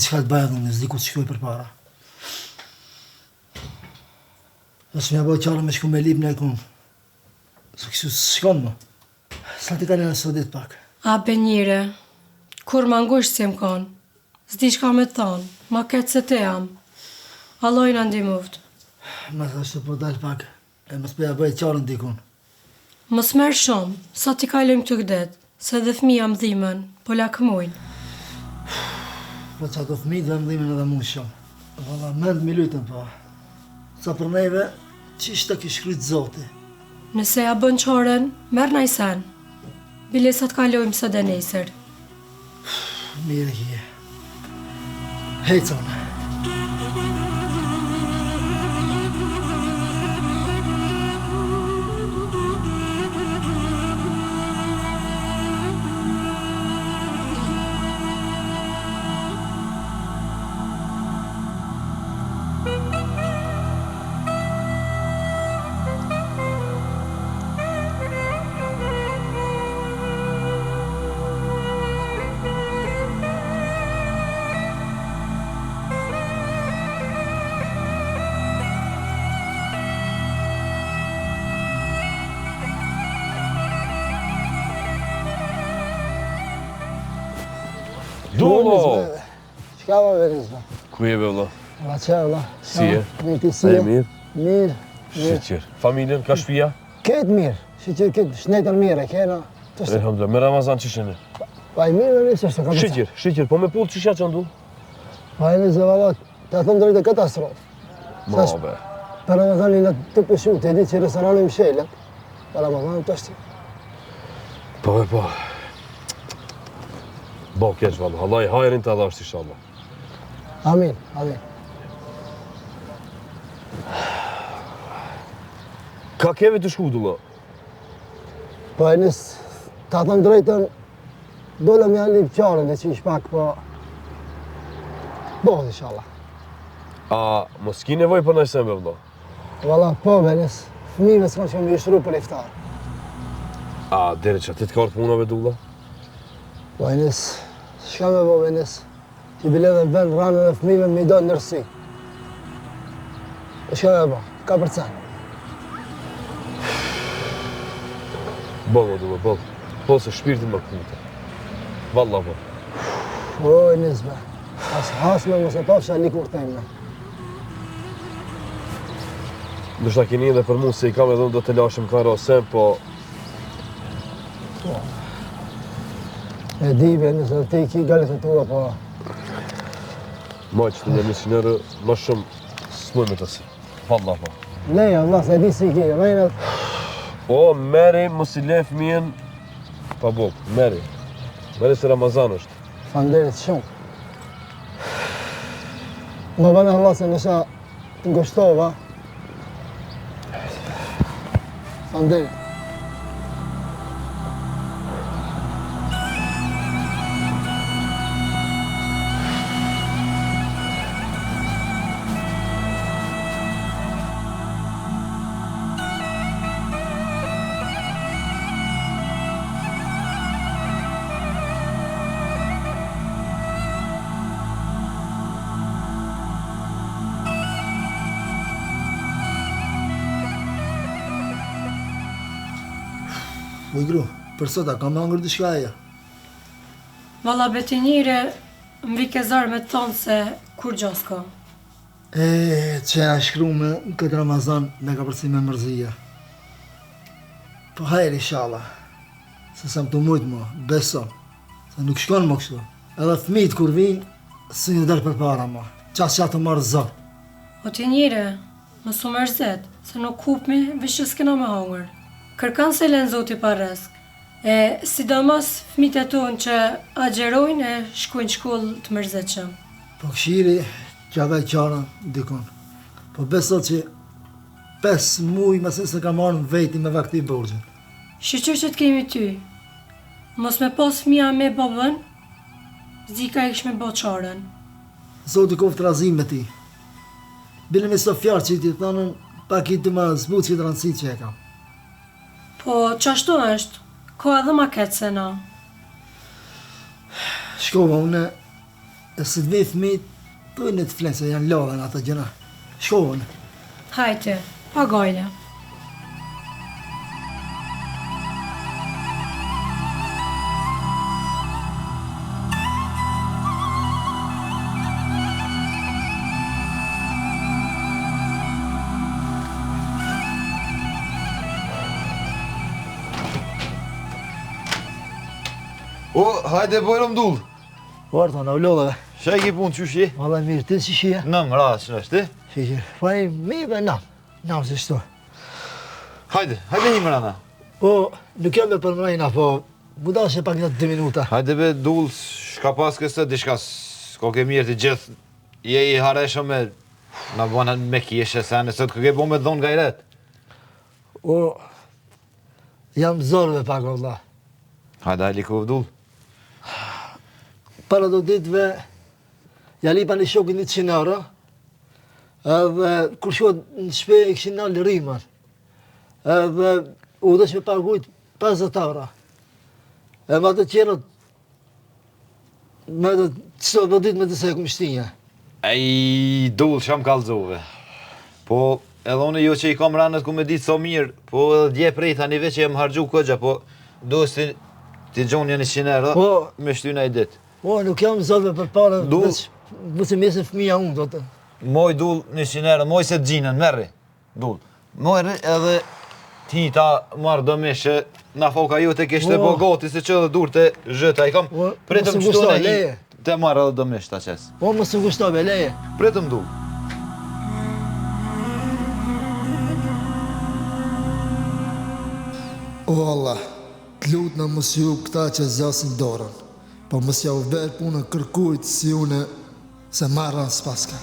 s'di qka të bëjë dhe s'di ku të shkoj për para. Nësë mja bëjë qarë me shku me lip në e kunë. Së kështu s'shkon më. Sa ti kalin e sodit pak. A benjire, kur ma ngusht si më konë, s'di qka me thonë, ma ketë se te jam. Alloj në ndimuft. Ma thashtë po dal pak, e mës përja bëjë qarën dikun. Mës merë shumë, sa ti kalojmë të gdet, se dhe fëmija më dhimen, po lakmujnë. Po që ato fëmijë dhe më dhimen edhe mu shumë. Valla, mend mi lutën po. Sa për neve, qishtë të kishkryt zoti. Nëse ja bën qoren, merë na i sen. Bile sa të kalojmë së dhe nesër. Mire kje. Hejcone. Dullo! Qka ma veriz, ba? Ku jeve, vëlla? Valla që, valla. Si je? Mirë ti si je? Mirë? Mirë. Shqyqyr. Familjen, ka shpia? Ketë mirë. Shqyqyr këtë shnetën mirë, kena. Elhamdulillah, me Ramazan që shene? Pa i mirë në njësë është të kapësa. Shqyqyr, po me pullë që shja që ndu? Pa i njësë, valla, të thëmë drejtë katastrofë. Ma be. Për Ramazanin në të pëshu, të edhi që restoranin më shelet. Për Ramazanin të ashtë. Po. Bo keq, valla. Allah i hajrin të adhasht, inshallah. Amin. Ka keve të shku, Dullo? Pa i njësë, të thëmë drejtën, dole me janë lip qarën dhe që ish pak, po... Bohë, inshallah. A, mos ki nevoj për nëjë sembe, vëlla? Valla, po, Benis. Fëmive s'ka që më jeshru për iftar. A, dere që atit ka orë punave, Dullo? Po, Benis, shka me bo, Benis? Që bile dhe vend ranën e fëmive me i do nërsi. Shka me bo, ka për cen. Bo, Dullo, bo. Po se shpirtin më këmite. Valla, po. O, Benis, be. Hasme mos e pafsha likur teme. Ndështë keni edhe për mu se i kam edhe unë do të lashëm ka rosem, po... E di, Benis, edhe ti i ki galit e tua, po... Ma që të një misionërë, ma shumë s'muj me të si. Valla, po. Leja, valla, se di si i ki, rejnët... O, meri, mos i le fëmijen... Pa buk, meri. Meri se Ramazan është. Fanderit shumë. Më bënë Allah se nësha të ngushtova. Fanderit. Uj, gru, për sota, ka më hangër diçka eja? Valla betinire, më vike zarë me të thonë se kur gjas ka. Që e shkru me këtë Ramazan me ka përsi me mërzija. Po hajri, inshallah. Se sa më të mujtë mo, beso. Se nuk shkon mo kështu. Edhe fëmijët kur vinë, së një delë për para mo. Qasë që atë marë zërë. O tinire, më su mërzet, se nuk kupmi, vishë s'kena me hangër. Kërkan se len zoti pa rresk. Sidomos fëmijët e tonë që agjerojnë e shkojnë shkollë të mërzetshëm. Po këshiri, që ave qarën dikon. Po beso që 5 muj mëse se ka marrë në veti me vakti borgjën. Shqyqyr që të kemi ty. Mos me pas fëmija me babën, zika e kishme bo qarën. Zoti koftë razim me ti. Bile me së fjarë që i ti thonën, pak i të ma zbutë që i të rëndësit që e kam. Po, qashtu është, ka edhe ma ketë se na. Shkova une, E si të vej fëmijët, dojnë të flenë se janë lodhen ata gjëra. Shkohen. Hajte, pagojle. O, hajde bojrë mdull. Varta, në lodheve. Shaj ki punë që shi? Valla mirë, ti si shia? Nëm, ras, që është ti? Shikir, pa i mi dhe nam. Nam se shto. Hajde një mërana. O, nuk jam me përmrejna, po mu da që pak një 2 minuta. Hajde be dull, shka pas kësë, diçka s'ko ke mirë të gjithë. Je i hareshëm me, na bëna me kjeshe sene, sot kë ke bo me dhonë gajret. O, jam zorve pak, Allah. Hajde, hajli ku vdull. Para do ditëve, ja lipa një shokin 100 euro, edhe kur shkot në shpe e këshin nalë rrimar, edhe u dhe që me pagujt 50 euro. E ma të qenët, me të qëto do ditë me të se e kumë shtinja. Ej, dull, sham kalzove. Po, edhe unë jo që i kam ranët ku me ditë so mirë, po edhe dje prej tani veç që jem hargju këgja, po do si ti gjonja 100 euro, Po. me shtyna i ditë. O, nuk jam zorve për pare, Du. mu se mjesën fëmija unë, do të. Moj dull 100 euro, moj se të gjinën, merri, dull. Mojri edhe ti ta marrë dëmishe, na foka ju të kishte O. bo goti se që dhe dur të zhëta, i kam O, pritëm mos e qëtone gustoj, leje. të marrë edhe dëmish ta qes. O, më së gushtove, leje. Pritëm dull. O Allah, të lutë në mos ju këta që zjasin dorën, po mos ja u verë punë kërkujt si une se marran s'paska.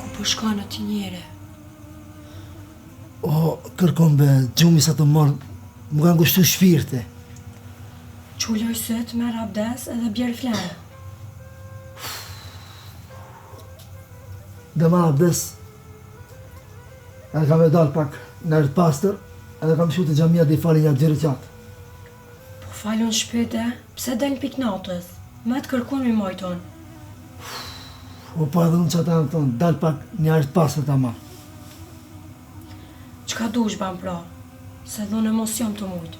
Ku po shkon ati njere? O, kërkom be, gjumi sa të morë, më kanë gushtu shpirti. Qulloj sët, merr abdes edhe bjerë flenë. Dhe ma abdes, edhe kam e dalë pak në ertë pastër, edhe kam shu të gjamia dhe i falin një gjyri qatë. Po falun shpete, pse del pik natës? Me të kërkun mi mojton. O, po edhe unë që ata në tonë, dalë pak një ertë pastër të ma. Qka dush ban pra? Se dhun emocion të mujtë.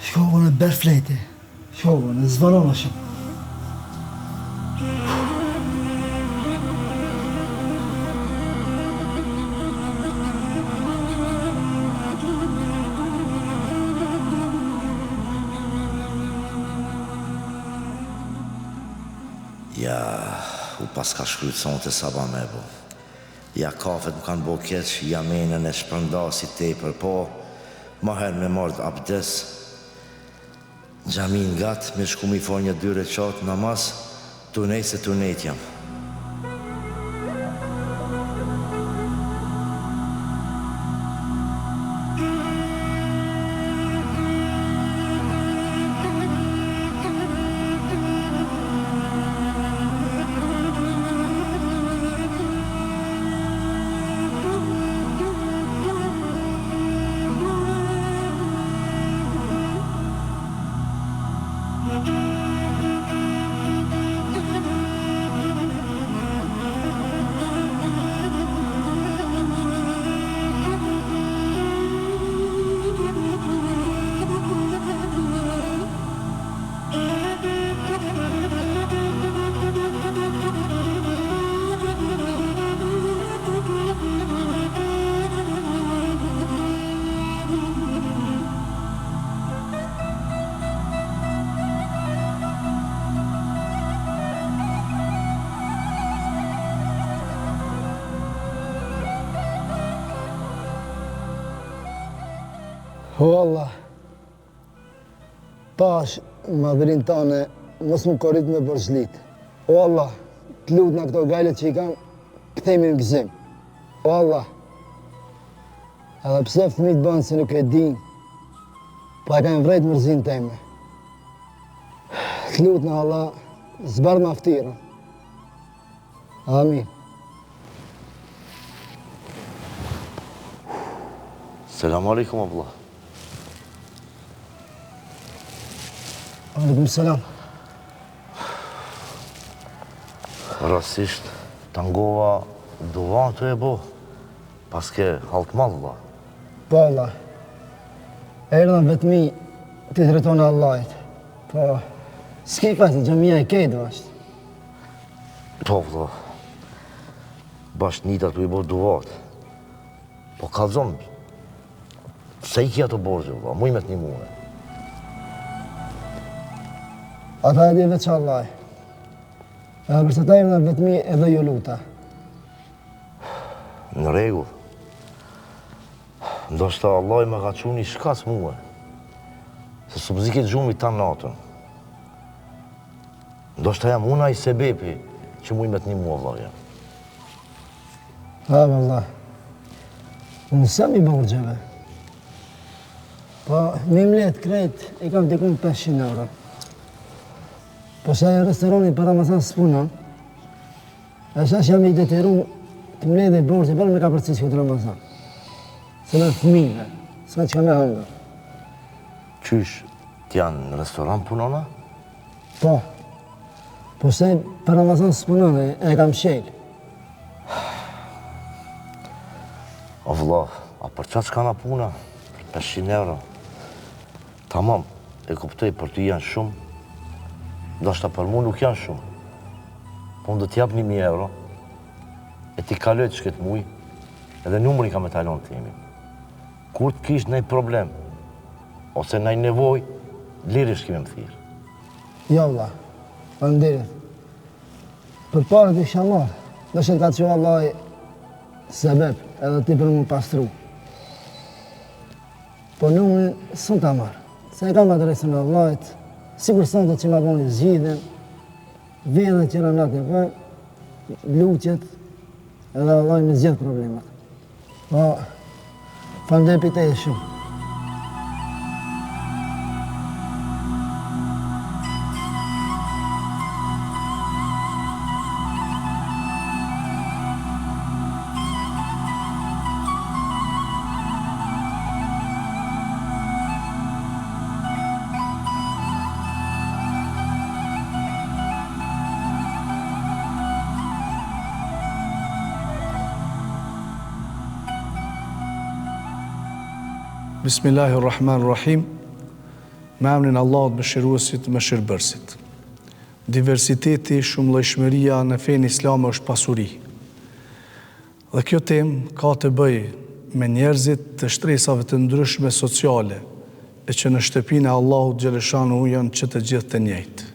Shkovën e berë flejti, shkovën e zvarona shumë. Ja, u pas ka shkryt sonë të saba me bo. Ja, kafet më kanë bo keq, ja menën e shpërndasi tepër, po ma herë me mardë abdes. Gjamin gatë, me shku mi for një 2 reqatë namaz, turnej se turnet jam. O Allah, pash madhërin tane, mos më korrit me borxlit. O Allah, të lutë në këto gajlet që i kam, këthejmi në gëzim. O Allah, edhe pse fëmijët bënë se nuk e din, pa e kanë vrejt mërzin teme. Lut në Allah, zbar maftira. Amin. Selamu alaikum, abla. Aleikum selam. Rasisht, tangova duvan të e bo, paske halt madh, valla. Po Allah, erdhën vetëmi të drejtonë Allahit. Po, s'ke fajtë, gjamia e kejtë është. Po, valla. Basht nitat të i bo duvat. Po kalzon, se i kja të borgjë, valla, mu i me të një muhe. Ata e di veç Allah. Edhe përse ta erdhën vetëmi edhe ju luta. Në regull. Ndoshta Allah i me ka quni shkas muhe. Se së pëzike gjumi ta natën. Ndoshta jam una i sebepi që mu i me të një muhe, valla. Ha, valla. Unë sem i borgjeve. Po, me mlet krejt, i kam dikun 500 euro. Po se e restorani për Ramazan s'punon, e shash jam i detyru të mlet dhe i borgje për me ka përcis këtë Ramazan. Se me fëmijve, s'ka që ka me hangër. Qysh, t'janë në restoran punona? Po, po se për Ramazan s'punon e kam shel. O vëllah, a për qatë s'ka na puna? 500 euro. Tamam, e kuptoj për ty janë shumë, ndoshta për mu nuk janë shumë. Po unë do t'jap 1000 euro, e t'i kaloj të shket muj, edhe numëri ka me talon të jemi. Kur t'kish nëj problem, ose nëj nevoj, lirisht kime më thirë. Jo, valla, faleminderit. Për parë t'i kisha marrë, do që t'ka që Allah sebeb, edhe ti për më pastru. Po numërin s'un t'a marrë, se e kam adresën e Allahit, sigur s'on që ma boni zgjidhen, vjen që në natë e për, luqet, edhe Allah me zgjedh problemat. Po, faleminderit për te e shumë. Bismillahirrahmanirrahim. Me emrin Allahut mëshiruesit, mëshirbërësit. Diversiteti, shumëllojshmëria në fenë islame është pasuri. Dhe kjo temë ka të bëjë me njerëzit të shtresave të ndryshme sociale, e që në shtëpinë e Allahut xhaleshanu janë që të gjithë të njëjtë.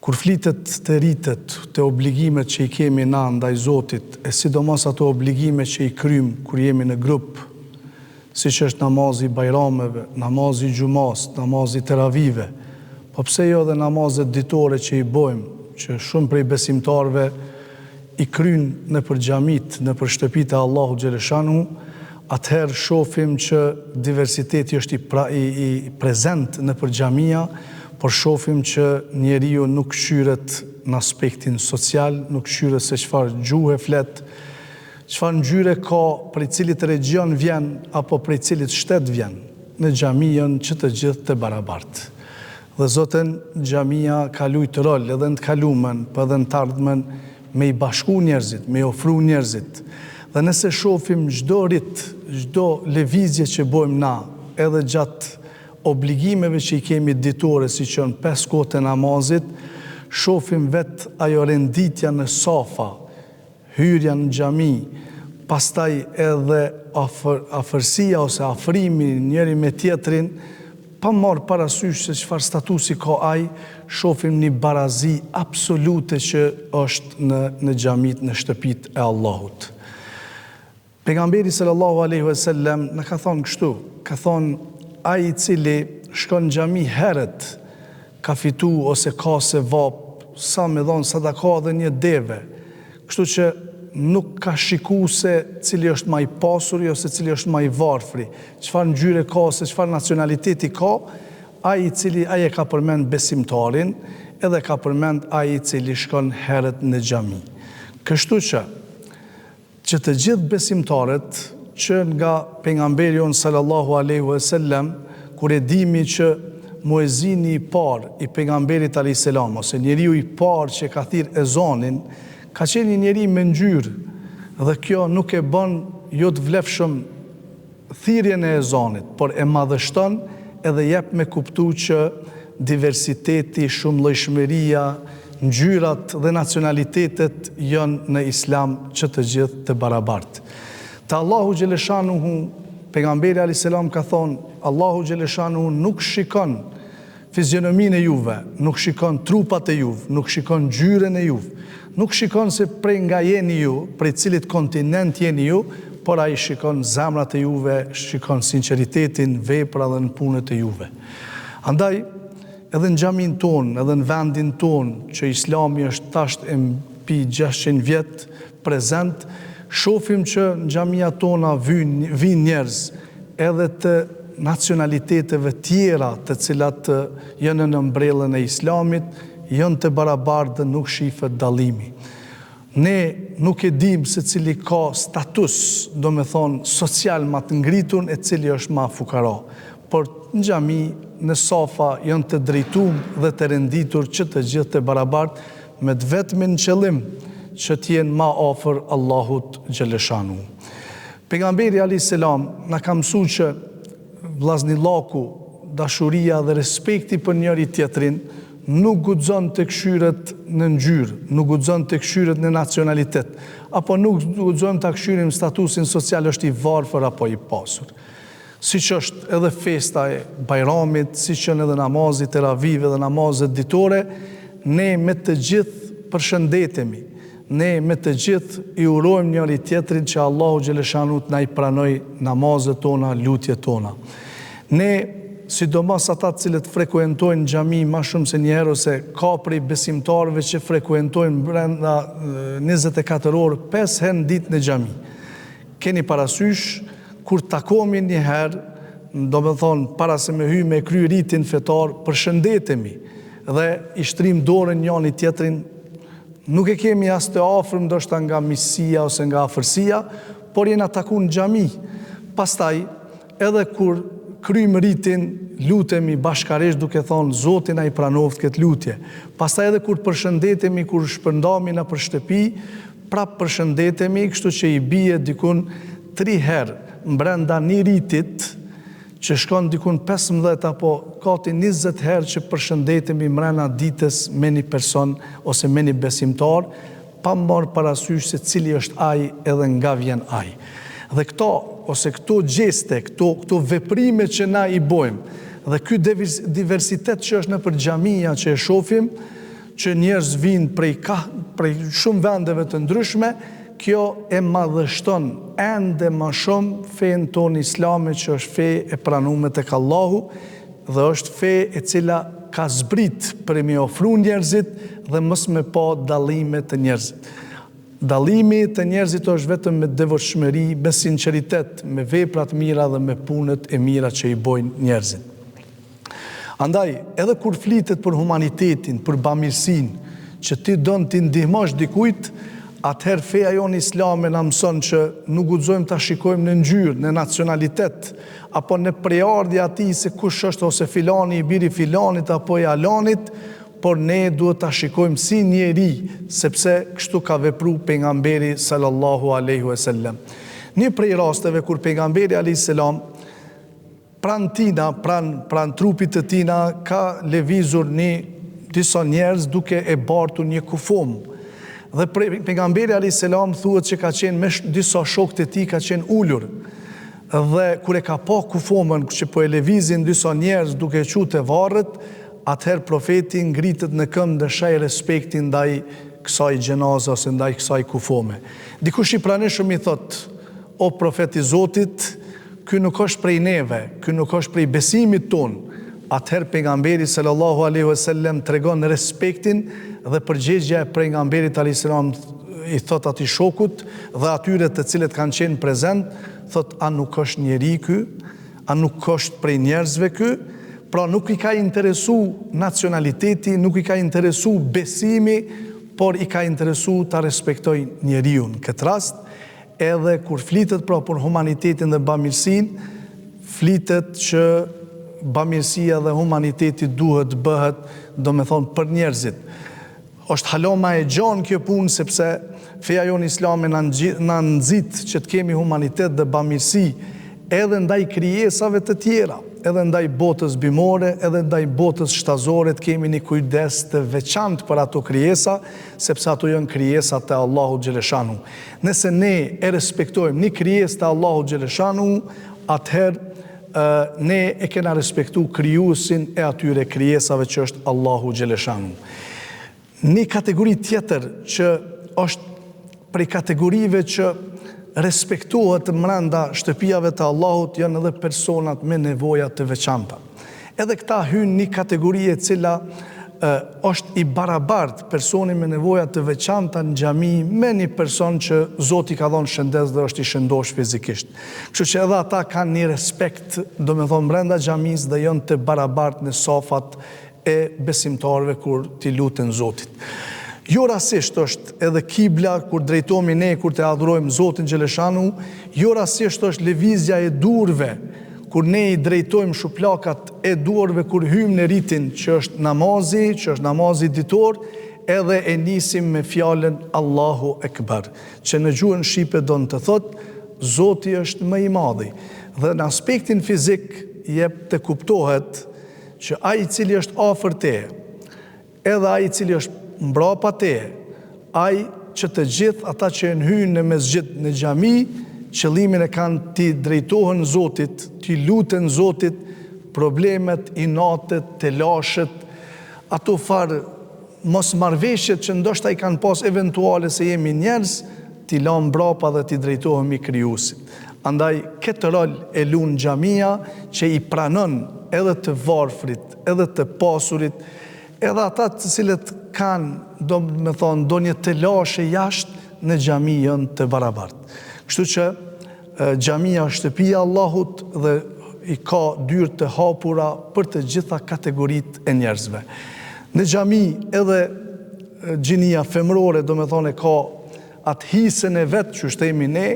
Kur flitet të rritet, të obligimet që i kemi na ndaj Zotit, e sidomos ato obligime që i krymë kur jemi në grupë, si që është namazi bajrameve, namazi gjumas, namazi teravive, po pse jo dhe namazet ditore që i bojmë, që shumë prej besimtarve i krynë në për xhamit, në për shtëpit e Allahu xhaleshanu, atëherë shofim që diversiteti është i prezent në për xhamia, por shofim që njeriu nuk shqyret në aspektin social, nuk shqyret se çfarë gjuhë flet, çfarë ngjyre ka, prej cilit region vjen, apo prej cilit shtet vjen, në xhamiën që të gjithë të barabartë. Dhe Zotën, xhamia ka lujtë rol edhe në të kalumen, për edhe në të ardhmen, me i bashku njerëzit, me i ofru njerëzit. Dhe nëse shofim çdo rit, çdo lëvizje që bojmë na, edhe gjatë obligimeve që i kemi ditore, si që në 5 kohët e namazit, shofim vetë ajo renditja në safa, hyrja në xhami, pastaj edhe afërsia ose afrimi njëri me tjetrin, pa marrë parasysh se çfarë statusi ka ai, shofim një barazi absolute që është në xhamit, në shtëpit e Allahut. Pejgamberi sallallahu alaihi wasallam na ka thonë kështu, ka thonë ai i cili shkon në xhami herët ka fitu ose ka se vap, sa me dhonë sadaka dhe një deve, kështu që nuk ka shiku se cili është ma i pasuri ose cili është ma i varfri, çfarë ngjyre ka ose çfarë nacionaliteti ka, ai i cili ai e ka përmend besimtarin, edhe ka përmend ai i cili shkon herët në xhami. Kështu që të gjithë besimtarët që nga pejgamberi jon sallallahu alaihi wasallam, kur e dimi që muezini i parë i pejgamberit alayhis salam, ose njeriu i parë që ka thirr ezanin, ka qenë një njeri me ngjyrë, dhe kjo nuk e bën jo të vlefshëm thirrjen e ezanit, por e madhështon edhe jep me kuptu që diversiteti, shumëllojshmëria, ngjyrat dhe nacionalitetet janë në islam që të gjithë të barabartë. Të Allahu Gjeleshanuhu, pejgamberi alayhis salam ka thonë, Allahu Gjeleshanuhu nuk shikon fizionominë e juve, nuk shikon trupat e juve, nuk shikon ngjyrën e juve, nuk shikon se prej nga jeni ju, prej cilit kontinent jeni ju, por ai shikon zemrat e juve, shikon sinqeritetin, vepra dhe në punët e juve. Andaj, edhe në xhamin tonë, edhe në vendin tonë, që Islami është tash e mbi 600 vjet prezent, shohim që në xhamia tona vijnë njerëz edhe të nacionaliteteve tjera të cilat janë në mbrellën e Islamit, janë të barabartë dhe nuk shihet dallimi. Ne nuk e dim se cili ka status, do me thonë, social ma të ngritun e cili është ma fukara. Por në xhami, në safa, janë të drejtum dhe të renditur që të gjithë të barabartë, me të vetmin qëllim që t'jenë ma afër Allahut Gjeleshanu. Pejgamberi alayhis salam na ka mësuar që vllaznillaku, dashuria dhe respekti për njëri tjetrin nuk guxon të këshyret në ngjyrë, nuk guxon të këshyret në nacionalitet, apo nuk guxon të këshyrim statusin social është i varfër apo i pasur. Siç është edhe festa e Bajramit, siç janë edhe namazit e Ravive dhe namazet ditore, ne me të gjithë përshëndetemi, ne me të gjithë i urojmë njëri tjetrin që Allahu Gjeleshanu na i pranoj namazet tona, lutjet tona. Ne sidomos ata cilët frekuentojnë xhami më shumë se një herë, ose ka prej besimtarëve që frekuentojnë brenda 24 orë 5 herë në ditë në xhami. Keni parasysh kur takohemi një herë, do me thonë para se me hy me kry ritin fetar, përshëndetemi dhe i shtrim dorën njëri tjetrin, nuk e kemi as të afërm ndoshta nga miqësia ose nga afërsia, por jena taku në xhami. Pastaj edhe kur kryjmë ritin, lutemi bashkarisht duke thonë Zoti na i pranoft këtë lutje. Pastaj edhe kur përshëndetemi, kur shpërndami në për shtëpi, prap përshëndetemi, kështu që i bie dikun 3 herë brenda një ritit, që shkon dikun 15 apo kati 20 herë që përshëndetemi mrena ditës me një person ose me një besimtar, pa marrë parasysh se cili është ai edhe nga vjen ai. Dhe këto gjeste, këto veprime që na i bojmë, dhe ky diversitet që është në për xhamia që e shohim, që njerëz vinë prej shumë vendeve të ndryshme, kjo e madhështon ende më shumë fenë tonë islame, që është fe e pranuar tek Allahu, dhe është fe e cila ka zbrit për me ofru njerëzit dhe mos me pa dallime të njerëzit. Dallimi të njerëzit është vetëm me devotshmëri, me sinqeritet, me veprat mira dhe me punët e mira që i bojnë njerëzit. Andaj, edhe kur flitet për humanitetin, për bamirësinë, që ti don t'i ndihmosh dikujt, atëherë feja jonë islame na mëson që nuk guxojmë ta shikojmë në ngjyrë, në nacionalitet, apo në prejardhje atij se kush është ose filani i biri filanit apo i alanit, por ne duhet ta shikojmë si njeri, sepse kështu ka vepru pejgamberi sallallahu alaihi wasallam. Një prej rasteve kur pejgamberi alayhis salam pran tina, pran trupit të tina, ka lëvizur disa njerëz duke e bartur një kufum. Dhe pejgamberi alayhis salam thuhet që ka qenë me disa shokët e tij, ka qenë ulur. Dhe kur e ka pa kufomën që po e lëvizin disa njerëz duke qutë varret, atëherë profeti ngritet në këmbë dhe shaj respektin ndaj kësaj gjenaze ose ndaj kësaj kufome. Dikush i pranishëm i thot, o profeti Zotit, ky nuk është prej neve, ky nuk është prej besimit ton. Atëherë pejgamberi sallallahu alaihi wasallam tregon respektin dhe përgjigjja e pejgamberit alayhis salam i thot atij shokut dhe atyre të cilët kanë qenë prezent, thot, a nuk është njeri ky? A nuk është prej njerëzve ky? Pra nuk i ka interesu nacionaliteti, nuk i ka interesu besimi, por i ka interesu ta respektoj njeriu. Në këtë rast, edhe kur flitet pra për humanitetin dhe bamirësinë, flitet që bamirësia dhe humaniteti duhet bëhet, do me thonë, për njerëzit. Është haloma e gjanë kjo punë, sepse feja jonë islame në nëzit që të kemi humanitet dhe bamirësi edhe ndaj krijesave të tjera, edhe ndaj botës bimore, edhe ndaj botës shtazore, të kemi një kujdes të veçantë për ato krijesa, sepse ato janë krijesa të Allahu Gjeleshanu. Nëse ne e respektojmë një krijesë të Allahu Gjeleshanu, atëherë ne e kena respektu krijuesin e atyre krijesave që është Allahu Gjeleshanu. Një kategori tjetër që është prej kategorive që respektohet mrenda shtëpijave të Allahut janë edhe personat me nevoja të veçanta. Edhe këta hynë një kategori e cila është i barabart personi me nevoja të veçanta në xhami me një person që Zoti ka dhënë shëndes dhe është i shëndosh fizikisht. Kështu që edhe ata kanë një respekt, do me thonë, brenda xhamis dhe janë të barabart në safat e besimtarëve kur t'i luten Zotit. Jo rasisht është edhe kibla kur drejtohemi ne kur të adhurojmë Zotin Gjeleshanu, jo rasisht është lëvizja e durve kur ne i drejtojmë shuplakat e duarve kur hymë në ritin që është namazi ditor, edhe e nisim me fjalën Allahu Ekber, që në gjuhën shqipe do në të thotë, Zoti është më i madhi. Dhe në aspektin fizik jep të kuptohet që ai i cili është afër teje, edhe ai i cili është mbrapa teje, ai që të gjithë ata që e hynë në mesxhit në xhami, qëllimin e kanë t'i drejtohen Zotit, t'i luten Zotit, problemet, inatet, telashet, ato farë mos marrëveshjet që ndoshta i kanë pas eventuale se jemi njerëz, t'i lanë mbrapa dhe t'i drejtohemi krijuesit. Andaj këtë rol e lunë xhamia që i pranon edhe të varfrit, edhe të pasurit, edhe ata të cilët kanë, do me thonë, do një telashe jashtë në xhami janë të barabartë. Kështu që xhamia është shtëpia Allahut dhe i ka dyrë të hapura për të gjitha kategoritë e njerëzve. Në xhami edhe gjinia femrore, do me thonë, ka atë hisën e vetë që shtemi ne,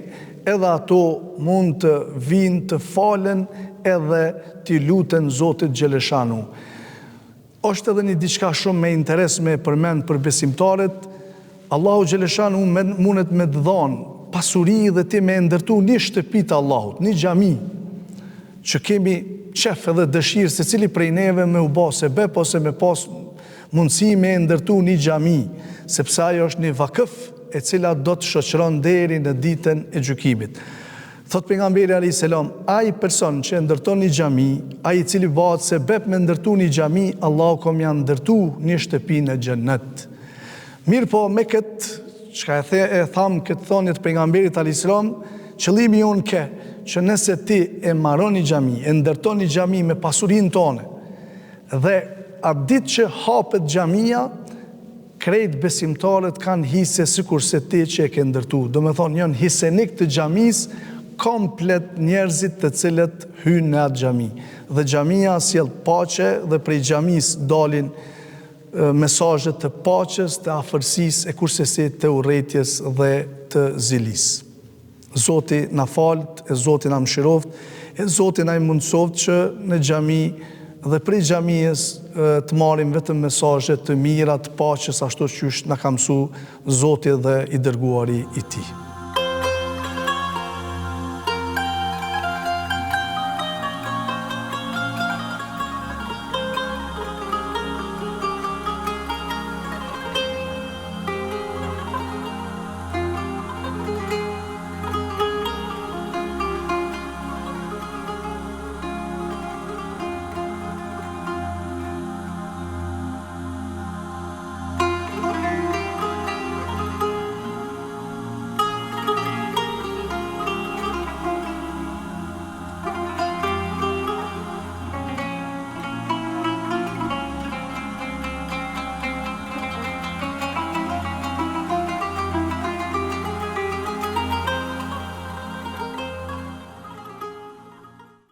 edhe ato mund të vinë të falen edhe t'i luten Zotit Gjeleshanu. Është edhe një diçka shumë me interes me përmend për besimtarët, Allahu Gjeleshanu mundet me të dhanë pasuri dhe ti me ndërtu një shtëpi të Allahut, një xhami, që kemi qef edhe dëshirë se cili prej neve me u bë sebeb ose me pas mundësi me ndërtu një xhami, sepse ajo është një vakëf e cila do të shoqëron deri në ditën e gjykimit. Thot pejgamberi alayhis salam, ai person që ndërton një xhami, ai i cili bëhet sebeb me ndërtu një xhami, Allahu ka më ndërtu një shtëpi në xhennet. Mirë po me këtë çka e tham këtë thonje të pejgamberit alayhis salam, qëllimi jonë që nëse ti e mbaron një xhami, e ndërton një xhami me pasurinë tonë, dhe atë ditë që hapet xhamia, krejt besimtarët kanë hise sikurse ti që e ke ndërtu. Do me thonë, janë hisenik të xhamis komplet njerëzit të cilët hynë në atë xhami. Dhe xhamia sjell paqe dhe prej xhamis dalin mesazhe të paqes, të afërsisë, e kurse të urrëties dhe të zilisë. Zoti na falt, e Zoti na mëshiroft, e Zoti na mundsoft që në xhami dhe prej xhamisë të marrim vetëm mesazhe të mira të paqes ashtu siç na ka mësuar Zoti dhe i dërguari i Tij.